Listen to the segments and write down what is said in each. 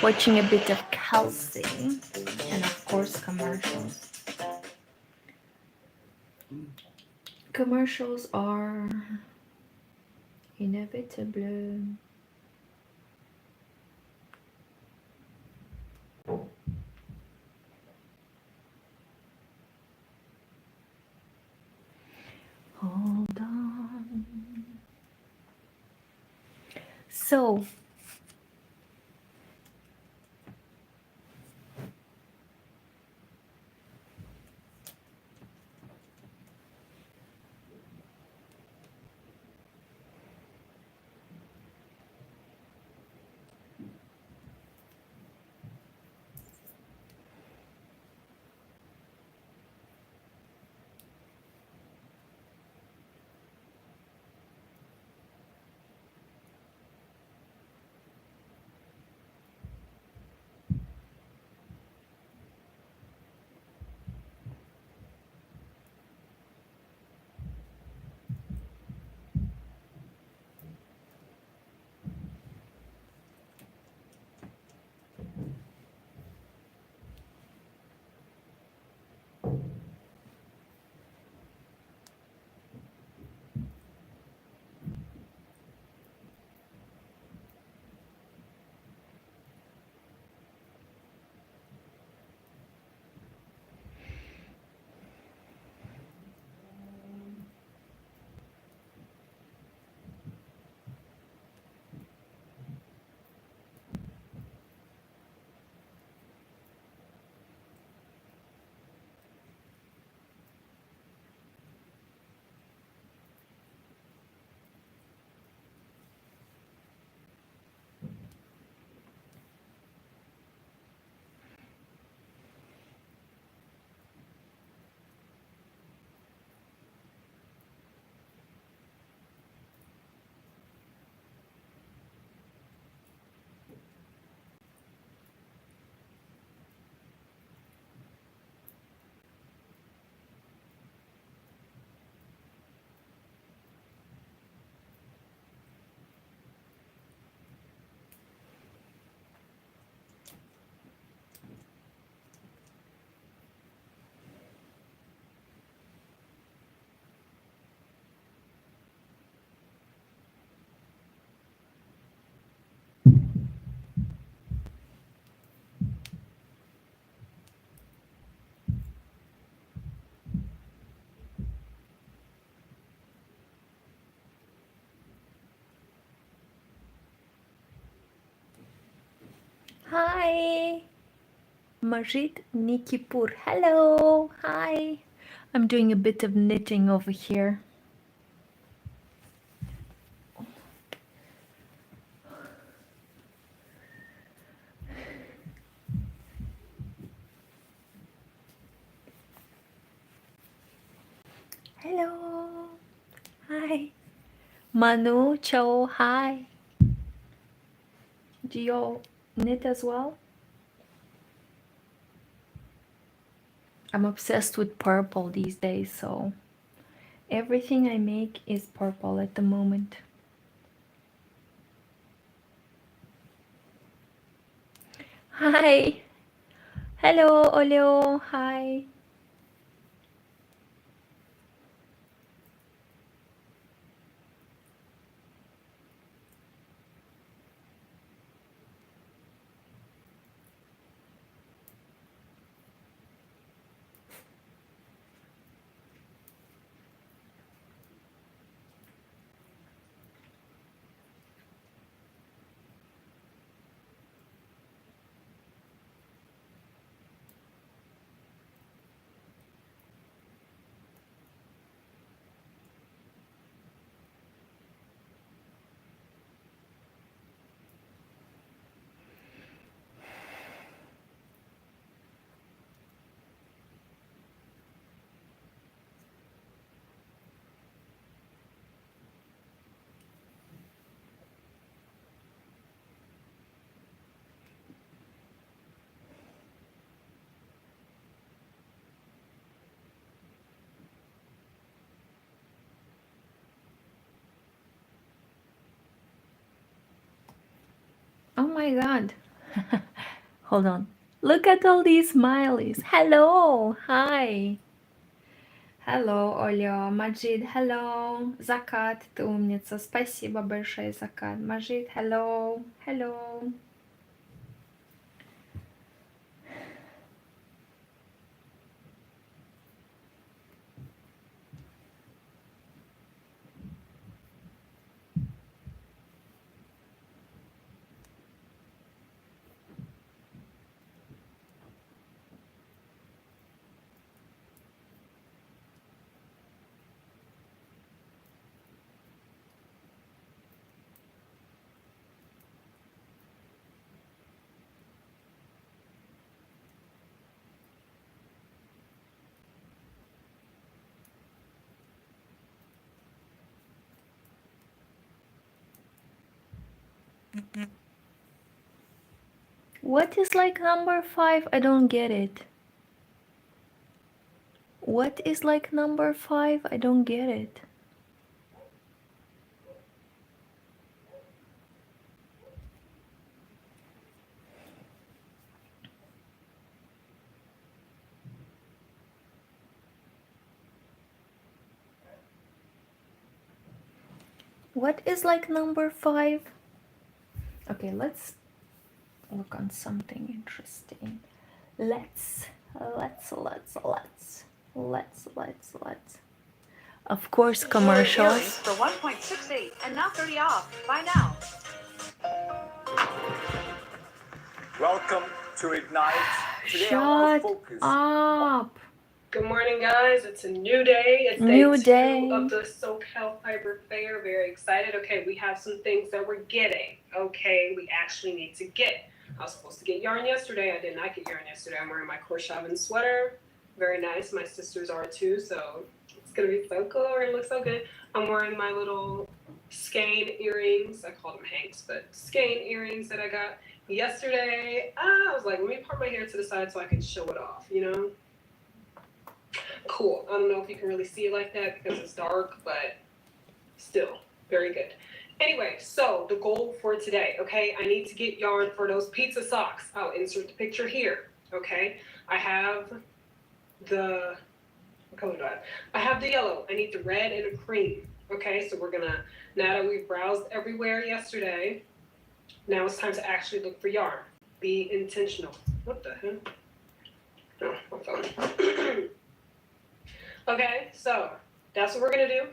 watching a bit of Kelsey, and of course commercials. Commercials are inevitable. Hold on. So, hi, Majid Nikipur. Hello, hi. I'm doing a bit of knitting over here. Hello, hi. Manu, Cho, hi. Do you knit as well? I'm obsessed with purple these days, so everything I make is purple at the moment. Hi. Hello, Oleo. Hi. Oh my god. Hold on. Look at all these smileys. Hello. Hi. Hello, Оля. Majid, hello. Zakat, ты умница. Спасибо большое, Zakat. Majid, hello. Hello. What is like number 5? I don't get it. What is like number 5? I don't get it. What is like number 5? Okay, let's look on something interesting. Let's. Of course, commercials. For 1.68 and now 30 off. Buy now. Welcome to Ignite. Today I Shut want to focus. up. Good morning, guys. It's a new day. It's New day 2 day. of the SoCal Fiber Fair. Very excited. Okay, we have some things that we're getting. Okay, we actually need to get. I was supposed to get yarn yesterday. I did not get yarn yesterday. I'm wearing my Korshavn sweater. Very nice. My sisters are too, so it's gonna be so cool. We're gonna look so good. I'm wearing my little skein earrings. I call them Hanks, but skein earrings that I got yesterday. I was like, let me part my hair to the side so I can show it off, you know? Cool. I don't know if you can really see it like that because it's dark, but still very good. Anyway, so the goal for today, okay, I need to get yarn for those pizza socks. I'll insert the picture here, okay? I have the, what color do I have? I have the yellow. I need the red and a cream, okay? So we're gonna, now that we've browsed everywhere yesterday, now it's time to actually look for yarn. Be intentional. What the heck? No, my phone. Okay, so that's what we're gonna do.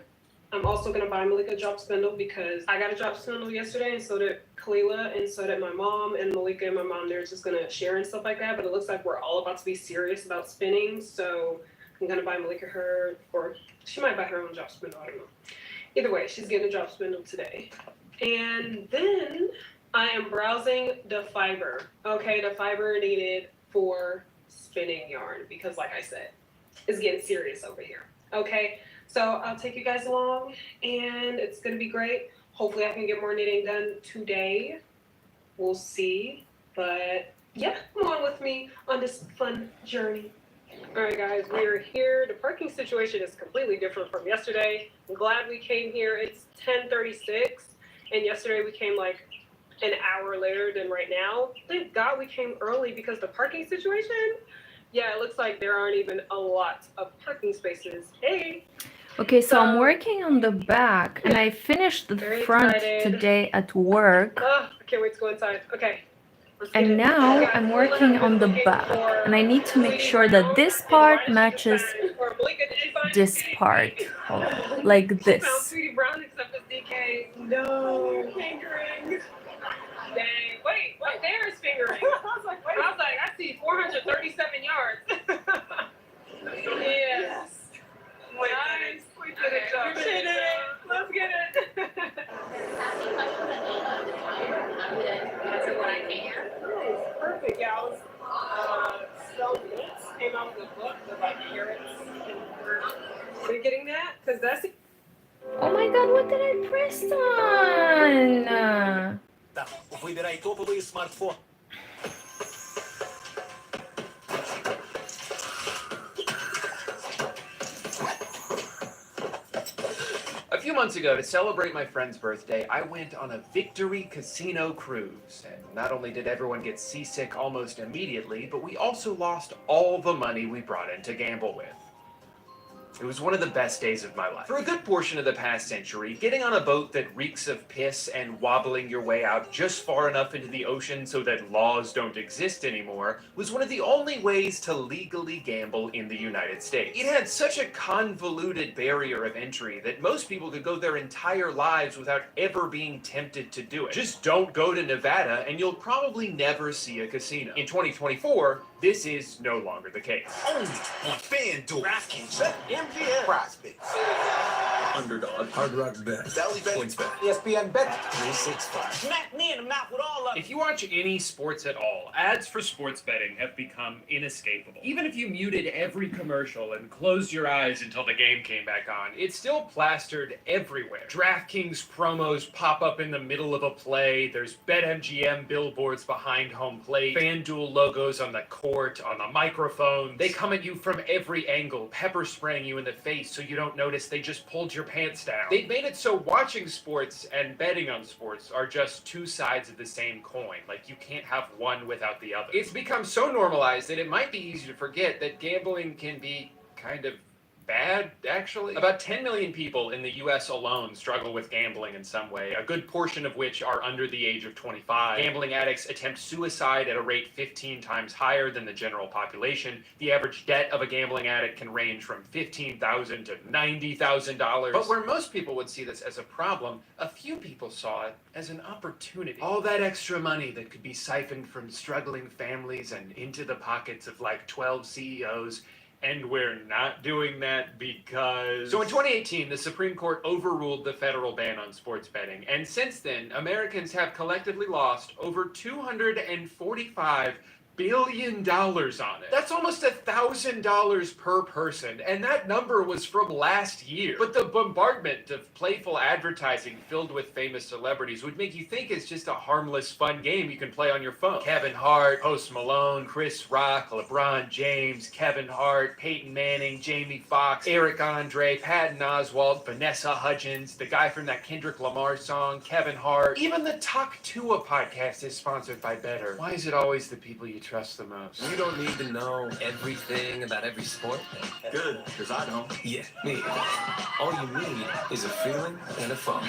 I'm also gonna buy Malika a drop spindle because I got a drop spindle yesterday, and so did Kalila, and so did my mom, and Malika and my mom, they're just gonna share and stuff like that, but it looks like we're all about to be serious about spinning, so I'm gonna buy Malika her, or she might buy her own drop spindle, I don't know. Either way, she's getting a drop spindle today. And then I am browsing the fiber, okay, the fiber needed for spinning yarn, because like I said, it's getting serious over here, okay? So I'll take you guys along, and it's gonna be great. Hopefully I can get more knitting done today. We'll see, but yeah, come on with me on this fun journey. All right, guys, we are here. The parking situation is completely different from yesterday. I'm glad we came here. It's 10:36, and yesterday we came like an hour later than right now. Thank God we came early because the parking situation, yeah, it looks like there aren't even a lot of parking spaces. Hey. Okay, so I'm working on the back, and I finished the Very front excited. today at work. Oh, I can't wait to go inside. Okay. let's get And it. now Guys, I'm we're working on the looking back, for and I need to make Sweetie sure Brown that this and part Ryan matches Schuster, or Malika, did you find this it? part. Hold on, like She found this. Sweetie Brown except it's DK. No. Fingering. Dang. Wait, what? There's fingering. I was like, wait. I see 437 yards. Yes. Nice. We did it, John. We did it. Let's get it. Nice. Perfect. Yeah, I was spelled notes, came out with a book with like carrots and words. Are you getting that? Because that's Oh my god, what did I press on? Так, выбирай топовый смартфон. A few months ago, to celebrate my friend's birthday, I went on a Victory Casino cruise. And not only did everyone get seasick almost immediately, but we also lost all the money we brought in to gamble with. It was one of the best days of my life. For a good portion of the past century, getting on a boat that reeks of piss and wobbling your way out just far enough into the ocean so that laws don't exist anymore was one of the only ways to legally gamble in the United States. It had such a convoluted barrier of entry that most people could go their entire lives without ever being tempted to do it. Just don't go to Nevada and you'll probably never see a casino. In 2024, this is no longer the case. Only on FanDuel, DraftKings, MGM, PrizePicks, Underdog, Hard Rock Bet, Valley Bet, PointsBet, ESPN Bet, 365. Smack me in the mouth with all of it. If you watch any sports at all, ads for sports betting have become inescapable. Even if you muted every commercial and closed your eyes until the game came back on, it's still plastered everywhere. DraftKings promos pop up in the middle of a play, there's BetMGM billboards behind home plate, FanDuel logos on the court, on the microphone. They come at you from every angle, pepper spraying you in the face so you don't notice they just pulled your pants down. They've made it so watching sports and betting on sports are just two sides of the same coin. Like, you can't have one without the other. It's become so normalized that it might be easy to forget that gambling can be kind of bad, actually. About 10 million people in the US alone struggle with gambling in some way, a good portion of which are under the age of 25. Gambling addicts attempt suicide at a rate 15 times higher than the general population. The average debt of a gambling addict can range from $15,000 to $90,000. But where most people would see this as a problem, a few people saw it as an opportunity. All that extra money that could be siphoned from struggling families and into the pockets of like 12 CEOs. And we're not doing that because... So in 2018, the Supreme Court overruled the federal ban on sports betting. And since then, Americans have collectively lost over $245 billion on it. That's almost $1,000 per person, and that number was from last year. But the bombardment of playful advertising filled with famous celebrities would make you think it's just a harmless, fun game you can play on your phone. Kevin Hart, Post Malone, Chris Rock, LeBron James, Kevin Hart, Peyton Manning, Jamie Foxx, Eric Andre, Patton Oswalt, Vanessa Hudgens, the guy from that Kendrick Lamar song, Kevin Hart. Even the Talk Tua podcast is sponsored by Better. Why is it always the people you trust the most? You don't need to know everything about every sport. Good, because I don't. Yeah, me either. All you need is a feeling and a phone.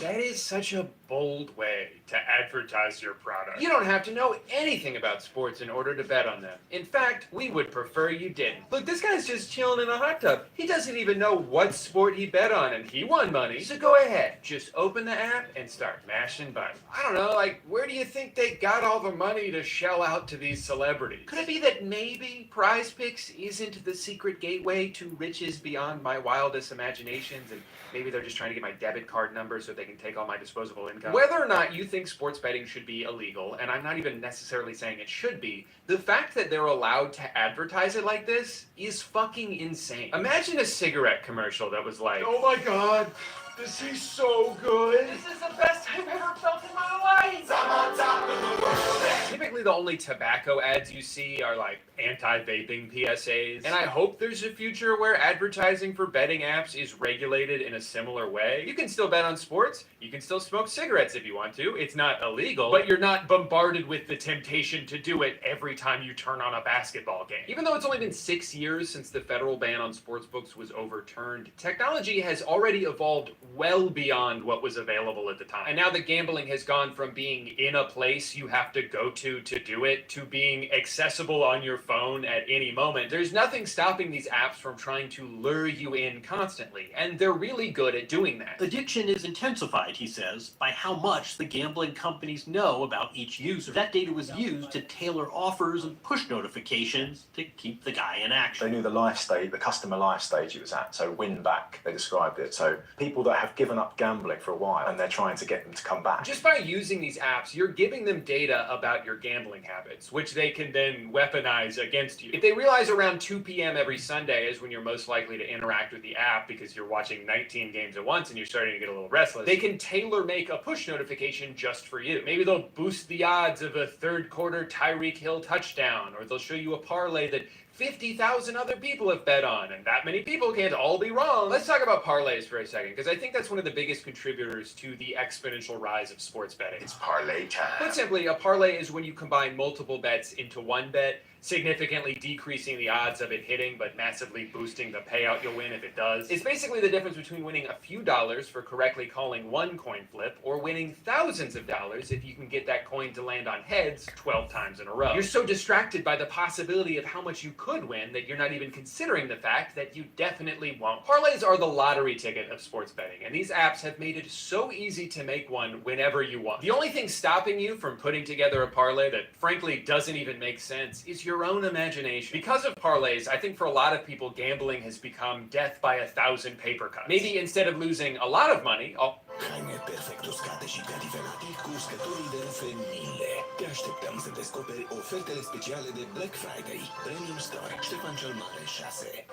That is such a bold way to advertise your product. You don't have to know anything about sports in order to bet on them. In fact, we would prefer you didn't. Look, this guy's just chilling in a hot tub. He doesn't even know what sport he bet on, and he won money. So go ahead, just open the app and start mashing buttons. I don't know, like, where do you think they got all the money to shell out to these celebrities? Could it be that maybe PrizePicks isn't the secret gateway to riches beyond my wildest imaginations, and maybe they're just trying to get my debit card number so they can take all my disposable income? Whether or not you think sports betting should be illegal, and I'm not even necessarily saying it should be, the fact that they're allowed to advertise it like this is fucking insane. Imagine a cigarette commercial that was like, oh my god, this is so good. This is the best I've ever felt in my life. I'm on top of the world. Typically the only tobacco ads you see are like anti-vaping PSAs. And I hope there's a future where advertising for betting apps is regulated in a similar way. You can still bet on sports. You can still smoke cigarettes if you want to. It's not illegal, but you're not bombarded with the temptation to do it every time you turn on a basketball game. Even though it's only been 6 years since the federal ban on sportsbooks was overturned, technology has already evolved well beyond what was available at the time. And now that gambling has gone from being in a place you have to go to do it, to being accessible on your phone at any moment, there's nothing stopping these apps from trying to lure you in constantly, and they're really good at doing that. Addiction is intensified, he says, by how much the gambling companies know about each user. That data was used to tailor offers and push notifications to keep the guy in action. They knew the life stage, the customer life stage it was at, so win back, they described it. So people that have given up gambling for a while and they're trying to get them to come back. Just by using these apps, you're giving them data about your gambling habits, which they can then weaponize against you. If they realize around 2 p.m. every Sunday is when you're most likely to interact with the app because you're watching 19 games at once and you're starting to get a little restless, they can tailor make a push notification just for you. Maybe they'll boost the odds of a third quarter Tyreek Hill touchdown, or they'll show you a parlay that 50,000 other people have bet on, and that many people can't all be wrong. Let's talk about parlays for a second, because I think that's one of the biggest contributors to the exponential rise of sports betting. It's parlay time. Put simply, a parlay is when you combine multiple bets into one bet, significantly decreasing the odds of it hitting, but massively boosting the payout you'll win if it does. It's basically the difference between winning a few dollars for correctly calling one coin flip, or winning thousands of dollars if you can get that coin to land on heads 12 times in a row. You're so distracted by the possibility of how much you could win that you're not even considering the fact that you definitely won't. Parlays are the lottery ticket of sports betting, and these apps have made it so easy to make one whenever you want. The only thing stopping you from putting together a parlay that frankly doesn't even make sense is your own imagination. Because of parlays, I think for a lot of people, gambling has become death by 1,000 paper cuts. Maybe instead of losing a lot of money, Haine perfecto scade și cartifelate, cuscătorii de rufe 1000. Te așteptăm să descoperi ofertele speciale de Black Friday. Premium Store, Ștefan cel Mare 6.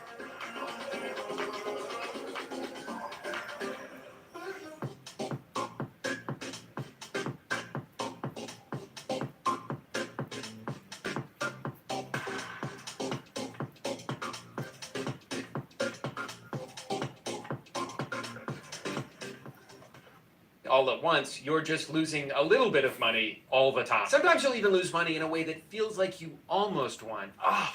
all at once, you're just losing a little bit of money all the time. Sometimes you'll even lose money in a way that feels like you almost won.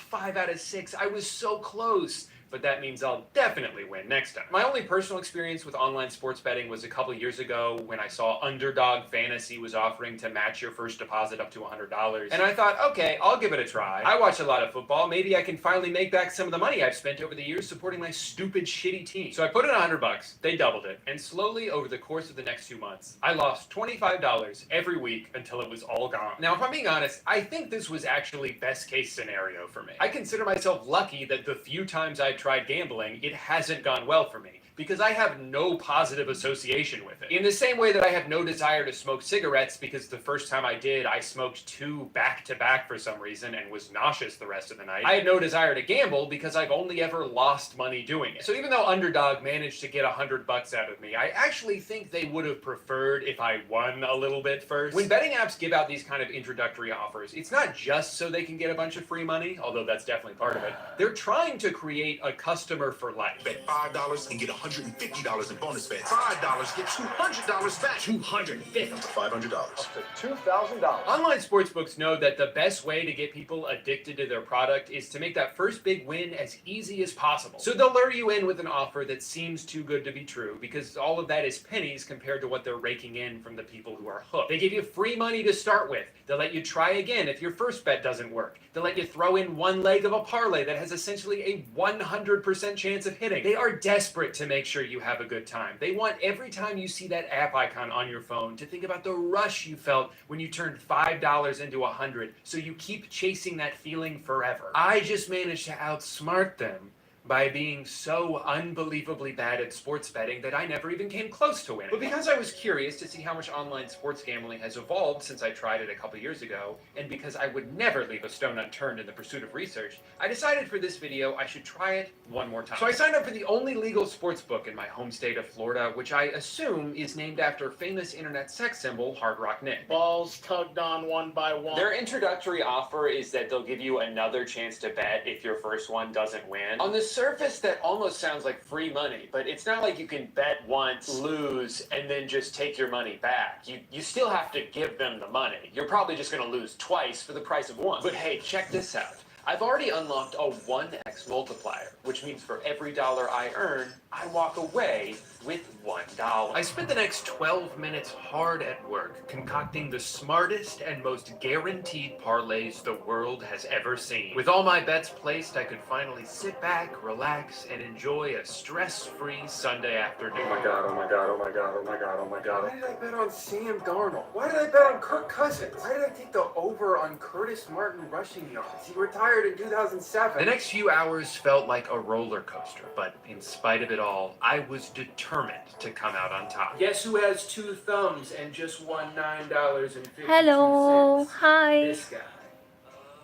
5 out of 6, I was so close. But that means I'll definitely win next time. My only personal experience with online sports betting was a couple years ago when I saw Underdog Fantasy was offering to match your first deposit up to $100. And I thought, okay, I'll give it a try. I watch a lot of football. Maybe I can finally make back some of the money I've spent over the years supporting my stupid, shitty team. So I put in $100. They doubled it. And slowly, over the course of the next 2 months, I lost $25 every week until it was all gone. Now, if I'm being honest, I think this was actually best case scenario for me. I consider myself lucky that the few times I tried gambling, it hasn't gone well for me, because I have no positive association with it. In the same way that I have no desire to smoke cigarettes, because the first time I did, I smoked 2 back-to-back for some reason and was nauseous the rest of the night. I have no desire to gamble because I've only ever lost money doing it. So even though Underdog managed to get $100 out of me, I actually think they would have preferred if I won a little bit first. When betting apps give out these kind of introductory offers, it's not just so they can get a bunch of free money, although that's definitely part of it. They're trying to create a customer for life. Bet $5 and get $150 in bonus bets. $5 get $200 back. $250 up to $500. Up to $2,000. Online sportsbooks know that the best way to get people addicted to their product is to make that first big win as easy as possible. So they'll lure you in with an offer that seems too good to be true, because all of that is pennies compared to what they're raking in from the people who are hooked. They give you free money to start with. They'll let you try again if your first bet doesn't work. They'll let you throw in one leg of a parlay that has essentially a 100% chance of hitting. They are desperate to make sure you have a good time. They want every time you see that app icon on your phone to think about the rush you felt when you turned $5 into $100, so you keep chasing that feeling forever. I just managed to outsmart them by being so unbelievably bad at sports betting that I never even came close to winning. But because I was curious to see how much online sports gambling has evolved since I tried it a couple years ago, and because I would never leave a stone unturned in the pursuit of research, I decided for this video I should try it one more time. So I signed up for the only legal sports book in my home state of Florida, which I assume is named after famous internet sex symbol Hard Rock Nick. Balls tugged on one by one. Their introductory offer is that they'll give you another chance to bet if your first one doesn't win. On the surface, that almost sounds like free money, but it's not like you can bet once, lose, and then just take your money back. You still have to give them the money. You're probably just gonna lose twice for the price of one. But hey, check this out. I've already unlocked a 1x multiplier, which means for every dollar I earn, I walk away with $1. I spent the next 12 minutes hard at work concocting the smartest and most guaranteed parlays the world has ever seen. With all my bets placed, I could finally sit back, relax, and enjoy a stress-free Sunday afternoon. Oh my god, oh my god, oh my god, oh my god, oh my god. Why did I bet on Sam Darnold? Why did I bet on Kirk Cousins? Why did I take the over on Curtis Martin rushing yards? He retired in 2007. The next few hours felt like a roller coaster, but in spite of it all, I was determined to come out on top. Guess who has 2 thumbs and just won $9.52? Hello, hi. This guy.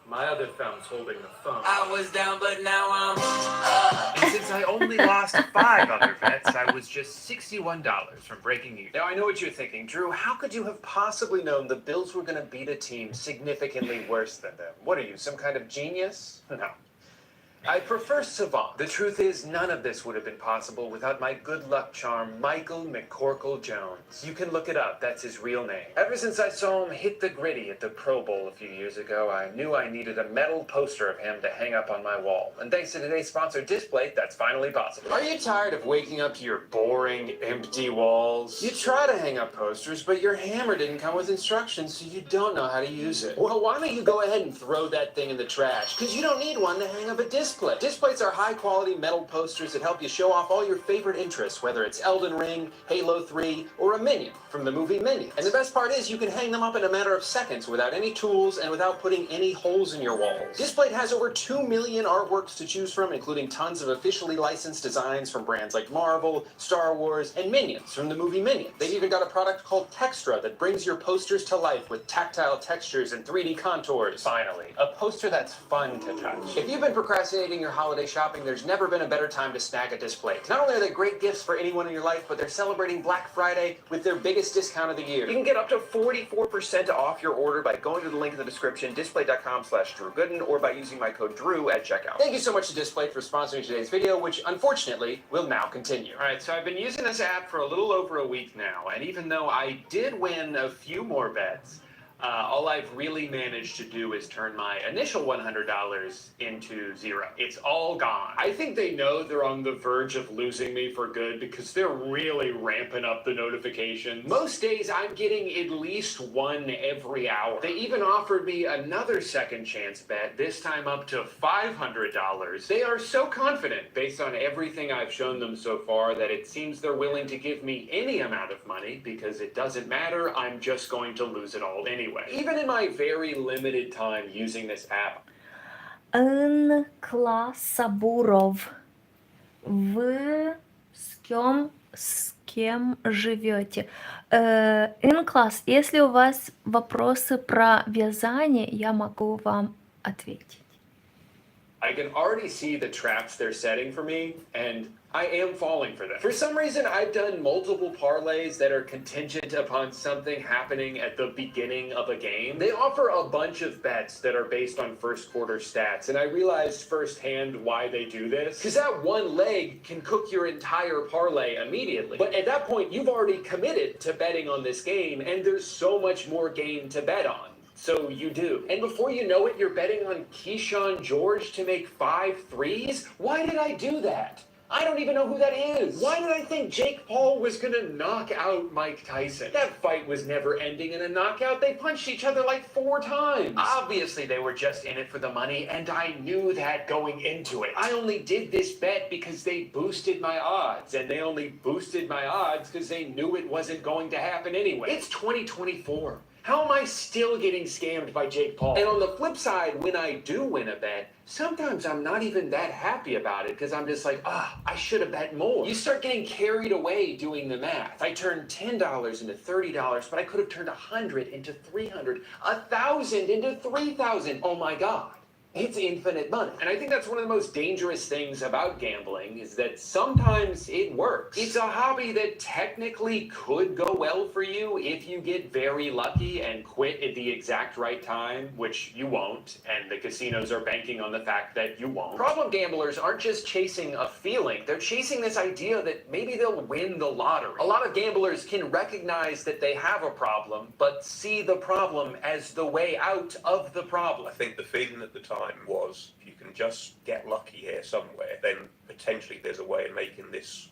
My other thumb's holding the phone. I was down, but now I'm up. And since I only lost 5 other bets, I was just $61 from breaking even. Now I know what you're thinking, Drew. How could you have possibly known the Bills were going to beat a team significantly worse than them? What are you, some kind of genius? No. I prefer Savant. The truth is, none of this would have been possible without my good luck charm, Michael McCorkle Jones. You can look it up, that's his real name. Ever since I saw him hit the gritty at the Pro Bowl a few years ago, I knew I needed a metal poster of him to hang up on my wall. And thanks to today's sponsor, Displate, that's finally possible. Are you tired of waking up to your boring, empty walls? You try to hang up posters, but your hammer didn't come with instructions, so you don't know how to use it. Well, why don't you go ahead and throw that thing in the trash? Because you don't need one to hang up a display. Displates are high-quality metal posters that help you show off all your favorite interests, whether it's Elden Ring, Halo 3, or a Minion from the movie Minions. And the best part is you can hang them up in a matter of seconds without any tools and without putting any holes in your walls. Displate has over 2 million artworks to choose from, including tons of officially licensed designs from brands like Marvel, Star Wars, and Minions from the movie Minions. They've even got a product called Textra that brings your posters to life with tactile textures and 3D contours. Finally, a poster that's fun to touch. If you've been procrastinating your holiday shopping, there's never been a better time to snag a Displate. Not only are they great gifts for anyone in your life, but they're celebrating Black Friday with their biggest discount of the year. You can get up to 44% off your order by going to the link in the description, displate.com/DrewGooden, or by using my code Drew at checkout. Thank you so much to Displate for sponsoring today's video, which unfortunately will now continue. All right, so I've been using this app for a little over a week now, and even though I did win a few more bets, all I've really managed to do is turn my initial $100 into zero. It's all gone. I think they know they're on the verge of losing me for good because they're really ramping up the notifications. Most days I'm getting at least one every hour. They even offered me another second chance bet, this time up to $500. They are so confident based on everything I've shown them so far that it seems they're willing to give me any amount of money because it doesn't matter, I'm just going to lose it all anyway. Even in my very limited time using this app. Н-класс Сабуров. Вы с кем живете? Н-класс, если у вас вопросы про вязание, я могу вам ответить. I can already see the traps they're setting for me, and I am falling for them. For some reason, I've done multiple parlays that are contingent upon something happening at the beginning of a game. They offer a bunch of bets that are based on first quarter stats, and I realized firsthand why they do this. Because that one leg can cook your entire parlay immediately. But at that point, you've already committed to betting on this game, and there's so much more game to bet on. So you do. And before you know it, you're betting on Keyshawn George to make 5 threes? Why did I do that? I don't even know who that is. Why did I think Jake Paul was gonna knock out Mike Tyson? That fight was never ending in a knockout. They punched each other like 4 times. Obviously, they were just in it for the money, and I knew that going into it. I only did this bet because they boosted my odds, and they only boosted my odds because they knew it wasn't going to happen anyway. It's 2024. How am I still getting scammed by Jake Paul? And on the flip side, when I do win a bet, sometimes I'm not even that happy about it because I'm just like, I should have bet more. You start getting carried away doing the math. I turned $10 into $30, but I could have turned 100 into 300, 1,000 into 3,000. Oh my God. It's infinite money. And I think that's one of the most dangerous things about gambling is that sometimes it works. It's a hobby that technically could go well for you if you get very lucky and quit at the exact right time, which you won't, and the casinos are banking on the fact that you won't. Problem gamblers aren't just chasing a feeling, they're chasing this idea that maybe they'll win the lottery. A lot of gamblers can recognize that they have a problem, but see the problem as the way out of the problem. I think the feeling at the time was if you can just get lucky here somewhere, then potentially there's a way of making this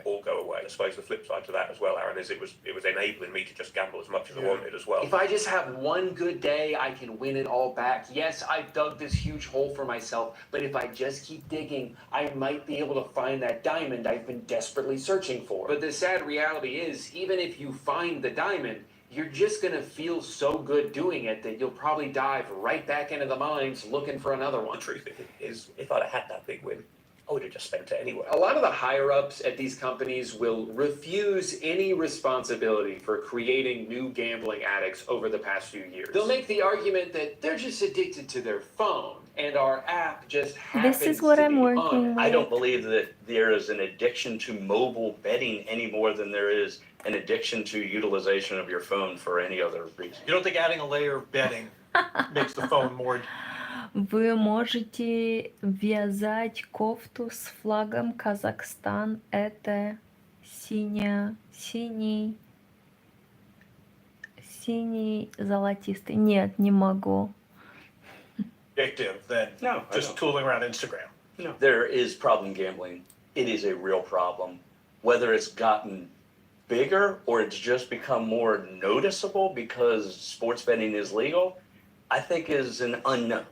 all go away. I suppose the flip side to that as well, Aaron, is it was enabling me to just gamble as much as I wanted as well. If I just have one good day, I can win it all back. Yes, I've dug this huge hole for myself, but if I just keep digging, I might be able to find that diamond I've been desperately searching for. But the sad reality is, even if you find the diamond, you're just gonna feel so good doing it that you'll probably dive right back into the mines looking for another one. The truth is, if I'd have had that big win, I would have just spent it anyway. A lot of the higher-ups at these companies will refuse any responsibility for creating new gambling addicts over the past few years. They'll make the argument that they're just addicted to their phone, and our app just happens This is what to I'm be working on. with. I don't believe that there is an addiction to mobile betting any more than there is an addiction to utilization of your phone for any other reason. You don't think adding a layer of betting makes the phone more Вы можете вязать кофту с флагом Казахстан. Это синий золотистый. Нет, не могу. Addictive than No, I just don't. tooling around Instagram. There is problem gambling. It is a real problem. Whether it's gotten bigger or it's just become more noticeable because sports betting is legal, I think is an unknown.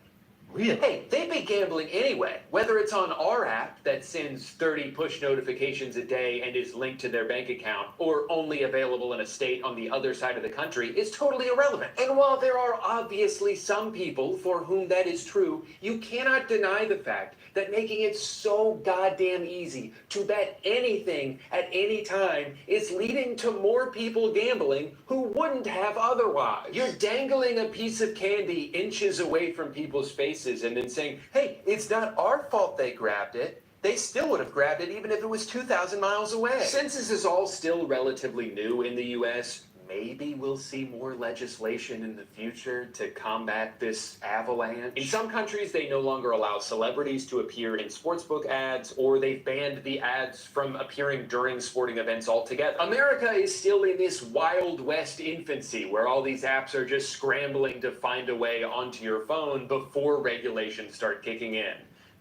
Really? Hey, they'd be gambling anyway. Whether it's on our app that sends 30 push notifications a day and is linked to their bank account, or only available in a state on the other side of the country, is totally irrelevant. And while there are obviously some people for whom that is true, you cannot deny the fact that making it so goddamn easy to bet anything at any time is leading to more people gambling who wouldn't have otherwise. You're dangling a piece of candy inches away from people's faces and then saying, hey, it's not our fault they grabbed it. They still would have grabbed it even if it was 2,000 miles away. Since this is all still relatively new in the US, maybe we'll see more legislation in the future to combat this avalanche. In some countries, they no longer allow celebrities to appear in sportsbook ads, or they've banned the ads from appearing during sporting events altogether. America is still in this Wild West infancy where all these apps are just scrambling to find a way onto your phone before regulations start kicking in.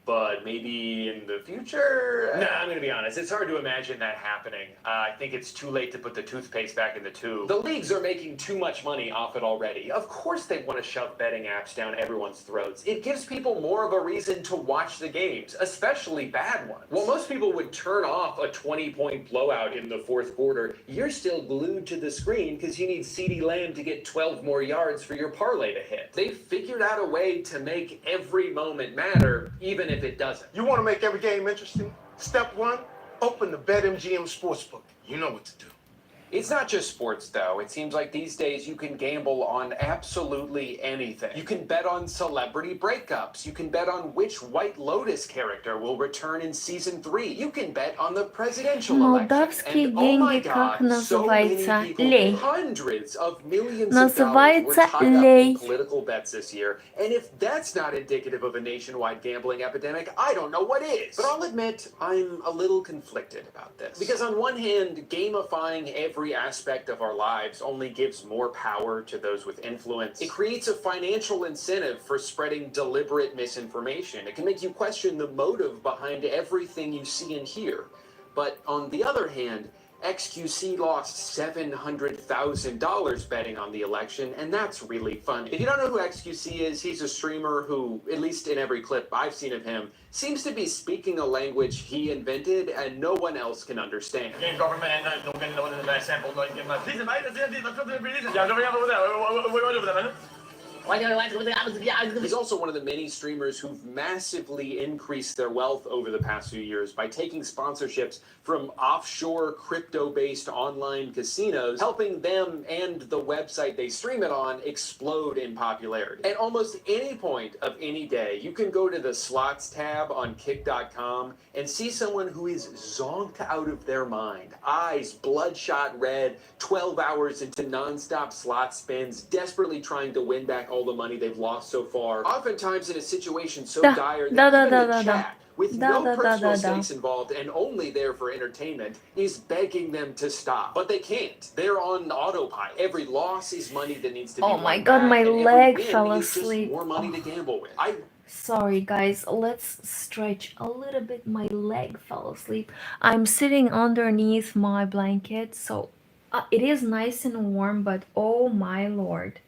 But maybe in the future? No, I'm going to be honest. It's hard to imagine that happening. I think it's too late to put the toothpaste back in the tube. The leagues are making too much money off it already. Of course they want to shove betting apps down everyone's throats. It gives people more of a reason to watch the games, especially bad ones. While most people would turn off a 20-point blowout in the fourth quarter, you're still glued to the screen because you need CeeDee Lamb to get 12 more yards for your parlay to hit. They've figured out a way to make every moment matter, even if it doesn't. You want to make every game interesting? Step one, open the BetMGM Sportsbook. You know what to do. It's not just sports, though. It seems like these days you can gamble on absolutely anything. You can bet on celebrity breakups. You can bet on which White Lotus character will return in season 3. You can bet on the presidential election. Молдавские And oh my деньги как God, so many называется? people, Лей. hundreds of millions of dollars were Называется tied up in лей. political bets this year. And if that's not indicative of a nationwide gambling epidemic, I don't know what is. But I'll admit, I'm a little conflicted about this. Because on one hand, gamifying every aspect of our lives only gives more power to those with influence. It creates a financial incentive for spreading deliberate misinformation. It can make you question the motive behind everything you see and hear. But on the other hand, XQC lost $700,000 betting on the election, and that's really funny. If you don't know who XQC is, he's a streamer who, at least in every clip I've seen of him, seems to be speaking a language he invented and no one else can understand. He's also one of the many streamers who've massively increased their wealth over the past few years by taking sponsorships from offshore crypto-based online casinos, helping them and the website they stream it on explode in popularity. At almost any point of any day, you can go to the slots tab on kick.com and see someone who is zonked out of their mind, eyes bloodshot red, 12 hours into non-stop slot spins, desperately trying to win back all the money they've lost so far, oftentimes in a situation so Да, dire да, that да, even да, the да, chat, with да, no да, да, personal да, да. stakes involved and only there for entertainment, is begging them to stop. But they can't. They're on autopilot. Every loss is money that needs to be Oh won my God, back, my and every leg win fell is just asleep. more money to gamble with. Sorry guys, let's stretch a little bit. My leg fell asleep. I'm sitting underneath my blanket, so it is nice and warm, but oh my lord,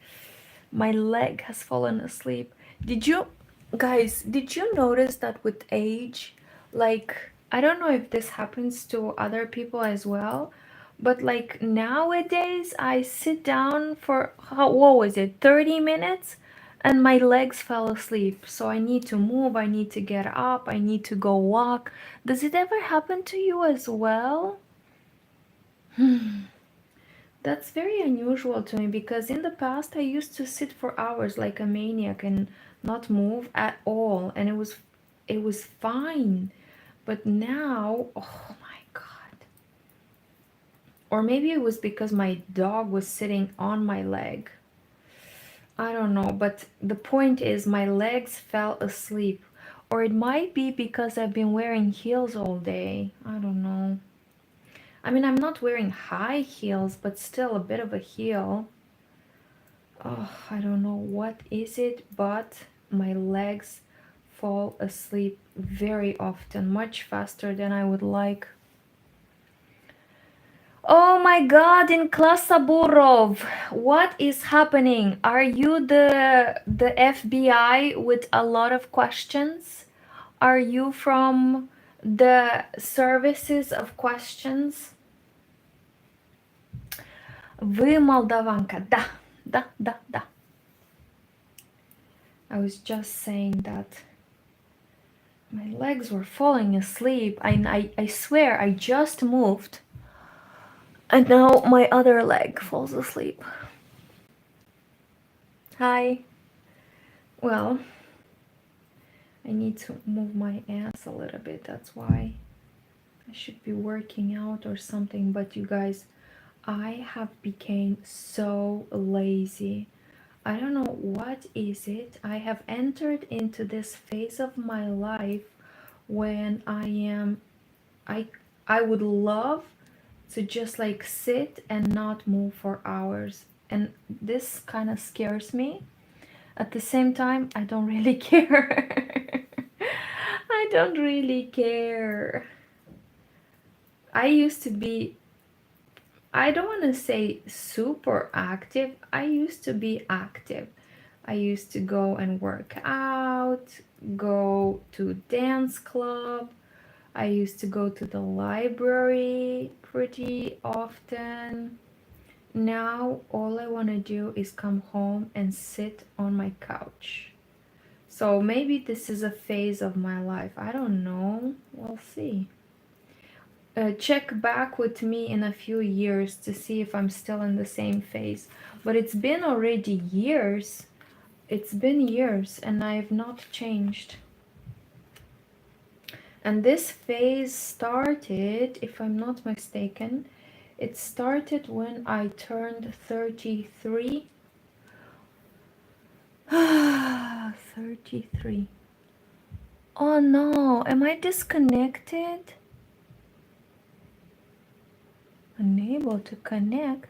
my leg has fallen asleep. Did you notice that with age, like, I don't know if this happens to other people as well, but like nowadays I sit down for what was it, 30 minutes, and my legs fell asleep. So I need to move, I need to get up, I need to go walk. Does it ever happen to you as well? That's very unusual to me, because in the past I used to sit for hours like a maniac and not move at all, and it was fine. But now, oh my God. Or maybe it was because my dog was sitting on my leg. I don't know, but the point is my legs fell asleep. Or it might be because I've been wearing heels all day. I don't know. I mean, I'm not wearing high heels, but still a bit of a heel. Oh, I don't know what is it, but my legs fall asleep very often, much faster than I would like. Oh my god, in Klasaburov, what is happening? Are you the FBI with a lot of questions? Are you from the services of questions? Вы молдаванка. Да. I was just saying that my legs were falling asleep. I swear I just moved. And now my other leg falls asleep. Hi. Well, I need to move my ass a little bit. That's why I should be working out or something. But you guys, I have become so lazy. I don't know what is it. I have entered into this phase of my life when I would love to just like sit and not move for hours, and this kind of scares me. At the same time, I don't really care. I don't really care. I used to be, I don't want to say super active. I used to be active. I used to go and work out, go to dance club. I used to go to the library pretty often. Now all I want to do is come home and sit on my couch. So maybe this is a phase of my life. I don't know. We'll see. Check back with me in a few years to see if I'm still in the same phase. But it's been already years. It's been years and I've not changed. And this phase started, if I'm not mistaken, it started when I turned 33. 33. Oh no, am I disconnected? Unable to connect.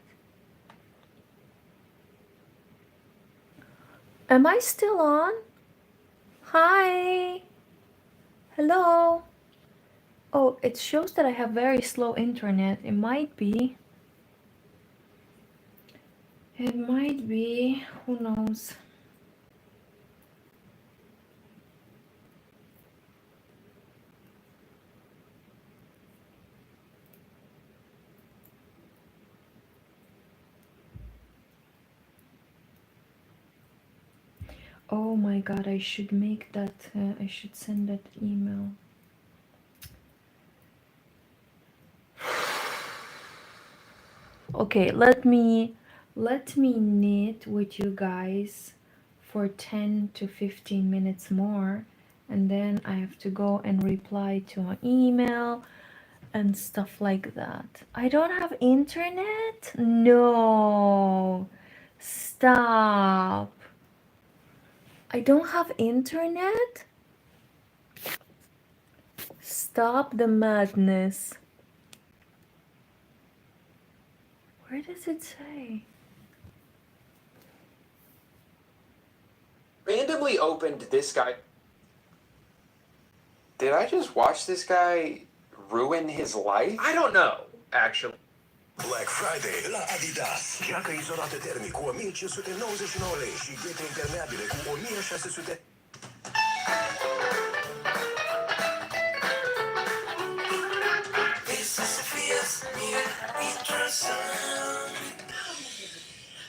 Am I still on? Hi. Hello. Oh, it shows that I have very slow internet. It might be. It might be. Who knows? Oh my god, I should make that, I should send that email. Okay, let me knit with you guys for 10 to 15 minutes more, and then I have to go and reply to an email and stuff like that. I don't have internet? No. Stop. I don't have internet? Stop the madness. Where does it say? Randomly opened this guy. Did I just watch this guy ruin his life? I don't know, actually. Black Friday la Adidas. Jacă izolată termic cu 1599 lei și ghete impermeabile cu 1600. This is Sophia's new interesting.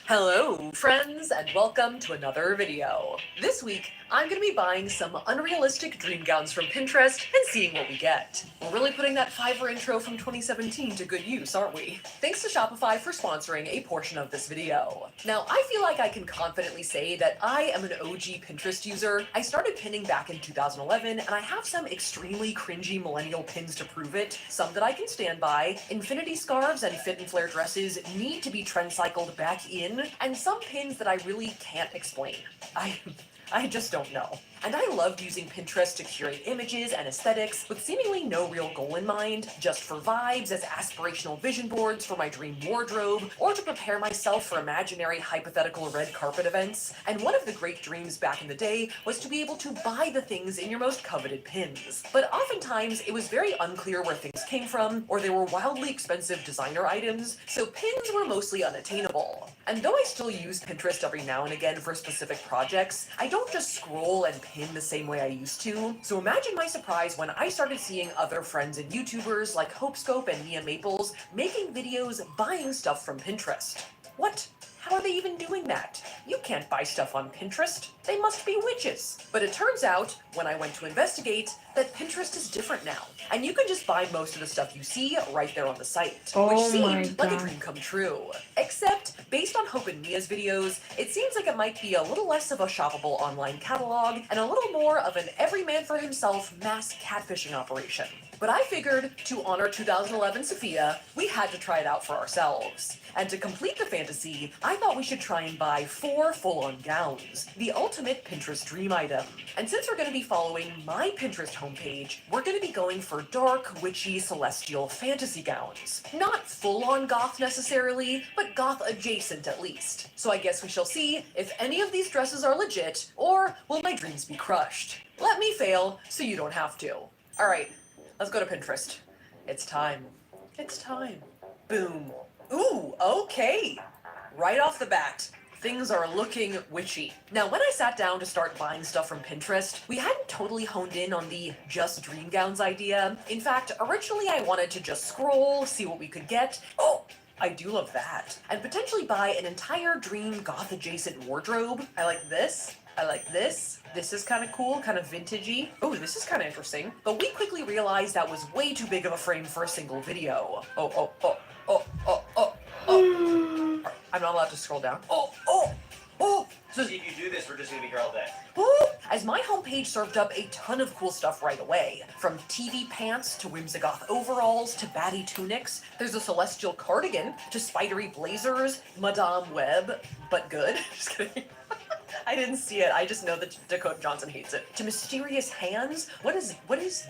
Hello, friends, and welcome to another video. This week, I'm going to be buying some unrealistic dream gowns from Pinterest and seeing what we get. We're really putting that Fiverr intro from 2017 to good use, aren't we? Thanks to Shopify for sponsoring a portion of this video. Now, I feel like I can confidently say that I am an OG Pinterest user. I started pinning back in 2011, and I have some extremely cringy millennial pins to prove it, some that I can stand by. Infinity scarves and fit and flare dresses need to be trend cycled back in pin, and some pins that I really can't explain. I just don't know. And I loved using Pinterest to curate images and aesthetics with seemingly no real goal in mind, just for vibes as aspirational vision boards for my dream wardrobe, or to prepare myself for imaginary hypothetical red carpet events. And one of the great dreams back in the day was to be able to buy the things in your most coveted pins. But oftentimes it was very unclear where things came from, or they were wildly expensive designer items, so pins were mostly unattainable. And though I still use Pinterest every now and again for specific projects, I don't just scroll and pin the same way I used to. So imagine my surprise when I started seeing other friends and YouTubers like Hopescope and Mia Maples making videos buying stuff from Pinterest. What? How are they even doing that? You can't buy stuff on Pinterest. They must be witches. But it turns out, when I went to investigate, that Pinterest is different now. And you can just buy most of the stuff you see right there on the site. Oh which my seemed like a God. dream come true. Except, based on Hope and Mia's videos, it seems like it might be a little less of a shoppable online catalog and a little more of an every man for himself mass catfishing operation. But I figured, to honor 2011 Sophia, we had to try it out for ourselves. And to complete the fantasy, I thought we should try and buy 4 full-on gowns, the ultimate Pinterest dream item. And since we're going to be following my Pinterest homepage, we're going to be going for dark, witchy, celestial fantasy gowns. Not full-on goth necessarily, but goth adjacent at least. So I guess we shall see if any of these dresses are legit, or will my dreams be crushed. Let me fail, so you don't have to. Alright. Let's go to Pinterest. It's time. It's time. Boom. Ooh, okay. Right off the bat, things are looking witchy. Now, when I sat down to start buying stuff from Pinterest, we hadn't totally honed in on the just dream gowns idea. In fact, originally I wanted to just scroll, see what we could get. Oh, I do love that. And potentially buy an entire dream goth adjacent wardrobe. I like this. I like this. This is kind of cool, kind of vintagey. Oh, this is kind of interesting. But we quickly realized that was way too big of a frame for a single video. Oh. I'm not allowed to scroll down. Oh. So if you do this, we're just gonna be here all day. Ooh, as my homepage served up a ton of cool stuff right away. From TV pants to Whimsigoth overalls to batty tunics. There's a celestial cardigan to spidery blazers, Madame Web, but good. Just kidding. I didn't see it. I just know that Dakota Johnson hates it. To mysterious hands. What is